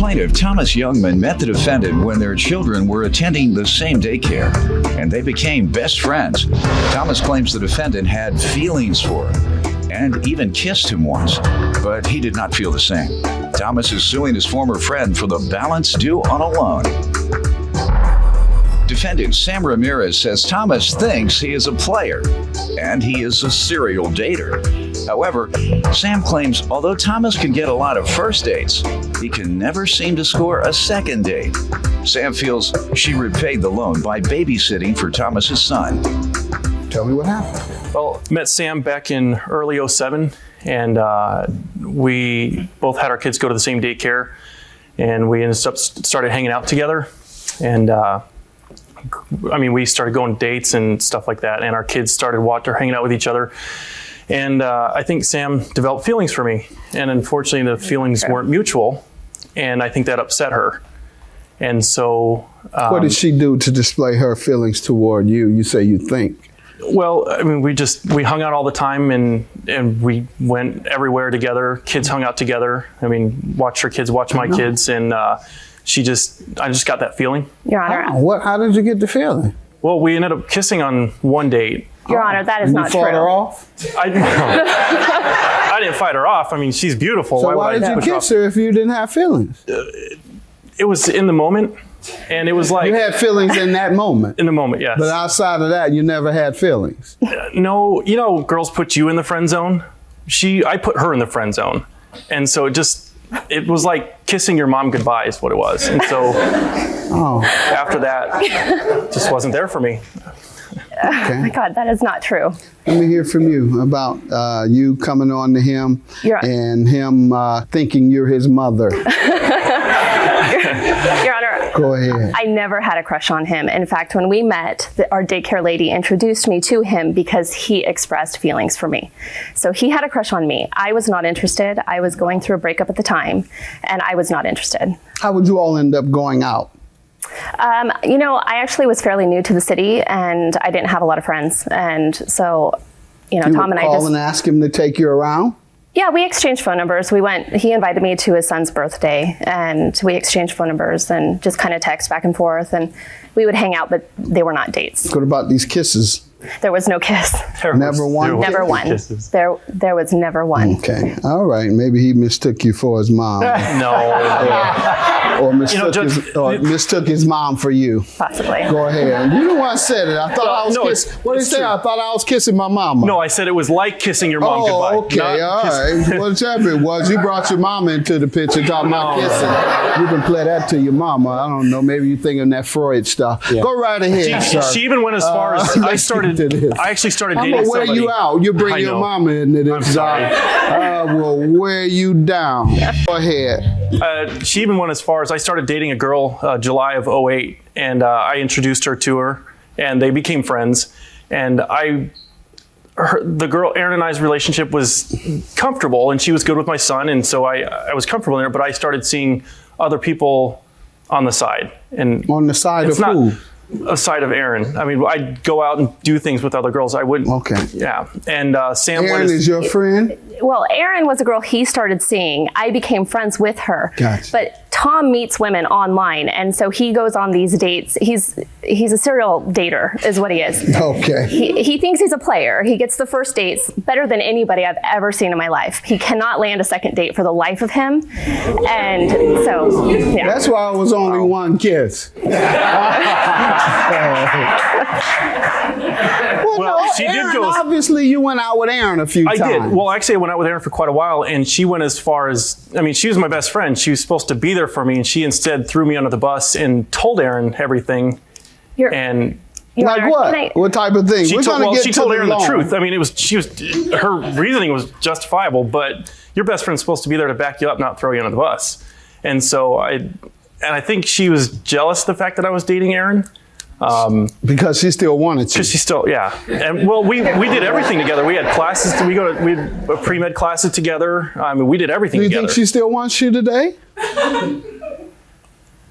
Plaintiff Thomas Youngman met the defendant when their children were attending the same daycare, and they became best friends. Thomas claims the defendant had feelings for him and even kissed him once, but he did not feel the same. Thomas is suing his former friend for the balance due on a loan. Defendant Sam Ramirez says Thomas thinks he is a player and he is a serial dater. However, Sam claims although Thomas can get a lot of first dates, he can never seem to score a second date. Sam feels she repaid the loan by babysitting for Thomas's son. Tell me what happened. Well, met Sam back in early ’07, and we both had our kids go to the same daycare, and we ended up started hanging out together. And we started going dates and stuff like that, and our kids started hanging out with each other. And I think Sam developed feelings for me, and unfortunately the feelings weren't mutual, and I think that upset her. And so what did she do to display her feelings toward you? You say you think. Well, we hung out all the time, and we went everywhere together. Kids hung out together. Watched her kids watch my kids, and I just got that feeling. Your Honor. How did you get the feeling? Well, we ended up kissing on one date. Your Honor, that is not true. You fought her off? I didn't fight her off. She's beautiful. So why did you kiss her if you didn't have feelings? It was in the moment, and it was like... You had feelings in that moment? In the moment, yes. But outside of that, you never had feelings? No, girls put you in the friend zone. I put her in the friend zone. And so it was like kissing your mom goodbye is what it was. And so after that, it just wasn't there for me. Okay. Oh my God, that is not true. Let me hear from you about you coming on to him and him thinking you're his mother. Your Honor, go ahead. I never had a crush on him. In fact, when we met, our daycare lady introduced me to him because he expressed feelings for me. So he had a crush on me. I was not interested. I was going through a breakup at the time, and I was not interested. How would you all end up going out? I actually was fairly new to the city, and I didn't have a lot of friends. And so, Tom and I call and ask him to take you around? Yeah, we exchanged phone numbers. He invited me to his son's birthday, and we exchanged phone numbers and just kind of text back and forth, and we would hang out, but they were not dates. What about these kisses? There was no kiss. Never one? Never one. There was never one. Okay. All right. Maybe he mistook you for his mom. No. Or mistook his mom for you. Possibly. Go ahead. You the one said it. I thought I was kissing. What did he say? I thought I was kissing my mama. No, I said it was like kissing your mom goodbye. Okay. All right. What's happening was you brought your mama into the picture talking about kissing. You can play that to your mama. I don't know. Maybe you're thinking that Freud stuff. Yeah. Go right ahead, sir. She even went as far as I actually started dating somebody. I'm gonna wear you out. You bring your mama into this. I will wear you down. Go ahead. She even went as far as I started dating a girl July of '08, and I introduced her to her, and they became friends. And the girl, Erin and I's relationship was comfortable, and she was good with my son, and so I was comfortable in her. But I started seeing other people on the side. And on the side of who? A side of Erin. I'd go out and do things with other girls. I wouldn't. Okay. Yeah. And Sam. Erin is your friend? Well, Erin was a girl he started seeing. I became friends with her. Gotcha. But Tom meets women online, and so he goes on these dates. He's a serial dater, is what he is. Okay. He thinks he's a player. He gets the first dates better than anybody I've ever seen in my life. He cannot land a second date for the life of him. And so, yeah. That's why it was only one kiss. She did go. Obviously, you went out with Erin a few times. I did. Well, actually, I went out with Erin for quite a while, and she went as far as, she was my best friend. She was supposed to be there for me, and she instead threw me under the bus and told Erin everything. Your like what? What type of thing? She told Erin the truth. Her reasoning was justifiable, but your best friend's supposed to be there to back you up, not throw you under the bus. And so I think she was jealous of the fact that I was dating Erin. Because she still wanted to. Because she still, yeah. And well, we did everything together. We had classes. We had pre-med classes together. We did everything together. Do you think she still wants you today?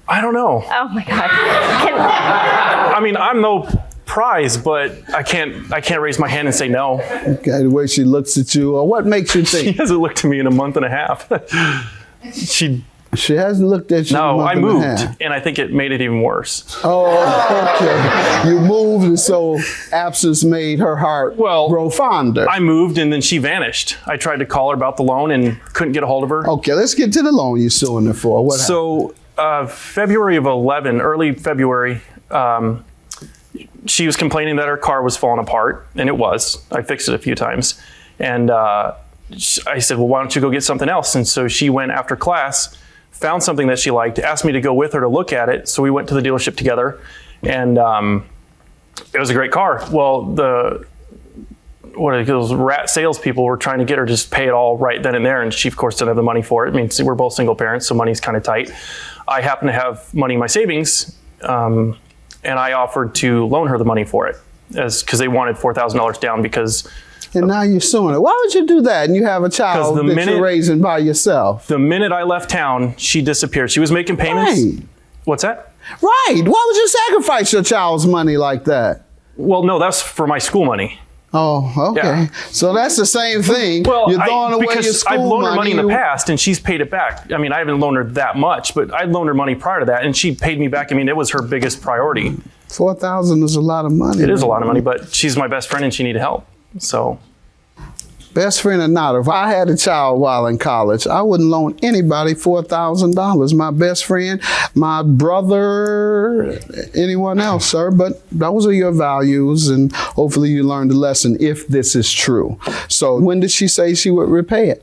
I don't know. Oh my God. I'm no prize, but I can't raise my hand and say no. Okay, the way she looks at you, or what makes you think? She hasn't looked at me in a month and a half. She hasn't looked at you. No, I in a month and a moved, half. and I think it made it even worse. Oh, okay. You moved, and so absence made her heart grow fonder. I moved, and then she vanished. I tried to call her about the loan and couldn't get a hold of her. Okay, let's get to the loan you're suing her for. What happened? So, February of 11, early February, she was complaining that her car was falling apart, and it was. I fixed it a few times. And I said, well, why don't you go get something else? And so she went after class, found something that she liked, asked me to go with her to look at it. So we went to the dealership together, and it was a great car. Well, those rat salespeople were trying to get her to just pay it all right then and there, and she, of course, didn't have the money for it. I mean, we're both single parents, so money's kind of tight. I happen to have money in my savings, and I offered to loan her the money for it, because they wanted $4,000 down because... And now you're suing her. Why would you do that? And you have a child that you're raising by yourself. The minute I left town, she disappeared. She was making payments. Right. What's that? Right. Why would you sacrifice your child's money like that? Well, no, that's for my school money. Oh, okay. Yeah. So that's the same thing. Well, you're throwing away your because school I've loaned her money in the you- past, and she's paid it back. I mean, I haven't loaned her that much, but I'd loaned her money prior to that, and she paid me back. I mean, it was her biggest priority. $4,000 is a lot of money. It is a lot of money, but she's my best friend, and she needed help. So... Best friend or not, if I had a child while in college, I wouldn't loan anybody $4,000. My best friend, my brother, anyone else, sir. But those are your values, and hopefully you learned a lesson if this is true. So when did she say she would repay it?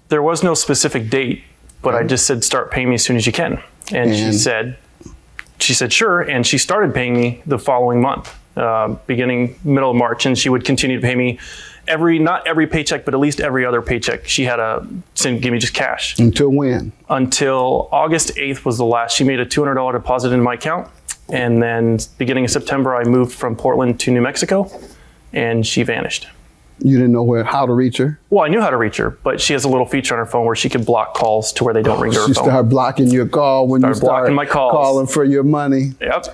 There was no specific date, but I just said, start paying me as soon as you can. And she said sure, and she started paying me the following month, beginning middle of March, and she would continue to pay me not every paycheck, but at least every other paycheck. She had give me just cash. Until when? Until August 8th was the last. She made a $200 deposit in my account. And then beginning of September, I moved from Portland to New Mexico, and she vanished. You didn't know how to reach her? Well, I knew how to reach her, but she has a little feature on her phone where she could block calls to where they don't ring to her phone. She started blocking your call when you started my calls. Calling for your money. Yep.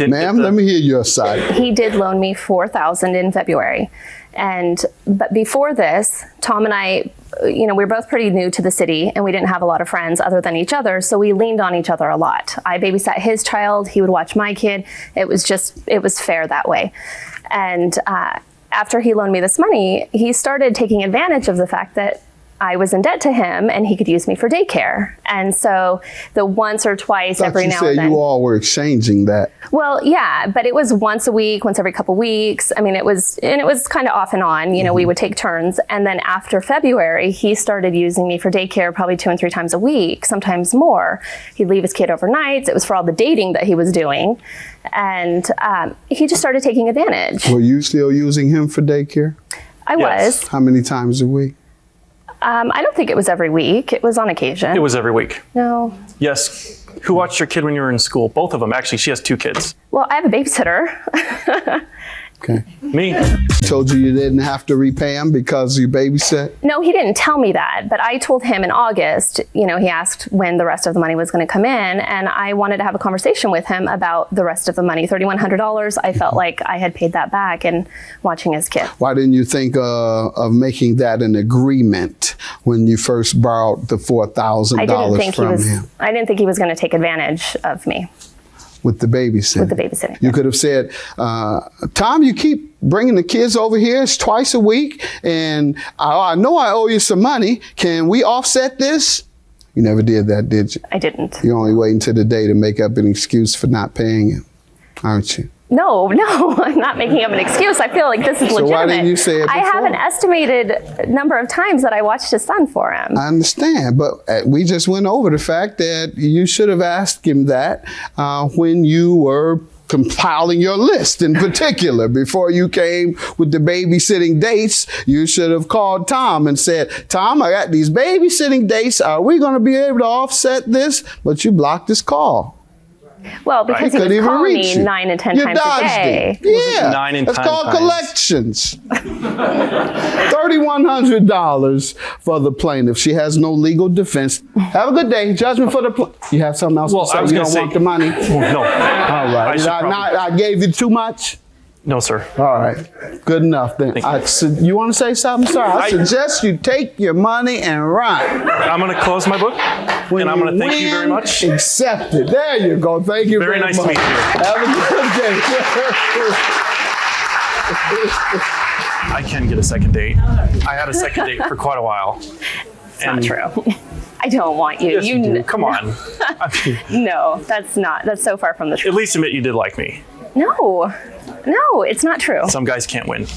Ma'am, let me hear your side. He did loan me $4,000 in February. But before this, Tom and I, we were both pretty new to the city, and we didn't have a lot of friends other than each other. So we leaned on each other a lot. I babysat his child. He would watch my kid. It was fair that way. And after he loaned me this money, he started taking advantage of the fact that I was in debt to him and he could use me for daycare. And so the once or twice every now and then. You all were exchanging that. Well, yeah, but it was once a week, once every couple weeks. I mean, it was kind of off and on, we would take turns. And then after February, he started using me for daycare probably 2 and 3 times a week, sometimes more. He'd leave his kid overnight. It was for all the dating that he was doing. And he just started taking advantage. Were you still using him for daycare? I was. How many times a week? I don't think it was every week. It was on occasion. It was every week. No. Yes. Who watched your kid when you were in school? Both of them. Actually, she has 2 kids. Well, I have a babysitter. Okay. Me. Told you didn't have to repay him because you babysat? No, he didn't tell me that, but I told him in August, he asked when the rest of the money was going to come in, and I wanted to have a conversation with him about the rest of the money, $3,100. I felt like I had paid that back and watching his kid. Why didn't you think of making that an agreement when you first borrowed the $4,000 from him? I didn't think he was going to take advantage of me. With the babysitting. With the babysitting. You could have said, Tom, you keep bringing the kids over here. It's twice a week. And I know I owe you some money. Can we offset this? You never did that, did you? I didn't. You're only waiting till the day to make up an excuse for not paying him, aren't you? No, I'm not making up an excuse. I feel like this is legitimate. So why didn't you say it before? I have an estimated number of times that I watched his son for him. I understand, but we just went over the fact that you should have asked him that when you were compiling your list in particular. Before you came with the babysitting dates, you should have called Tom and said, Tom, I got these babysitting dates. Are we going to be able to offset this? But you blocked his call. Well, because he was calling me 9 and 10 times a day. Yeah, 9 and 10 it's called times. collections. $3,100 for the plaintiff. She has no legal defense. Have a good day. Judgment for the plaintiff. You have something else to say? You don't want the money? Well, no. All right. I gave you too much? No, sir. All right, good enough then. You want to say something, sir? I suggest you take your money and run. I'm going to close my book, and I'm going to thank you very much. Accept it. There you go. Thank you very much. Very nice to meet you. Have a good day. I can get a second date. I had a second date for quite a while. It's not true. I don't want you. Yes, you do. Come on. No, that's so far from the truth. At least admit you did like me. No, it's not true. Some guys can't win.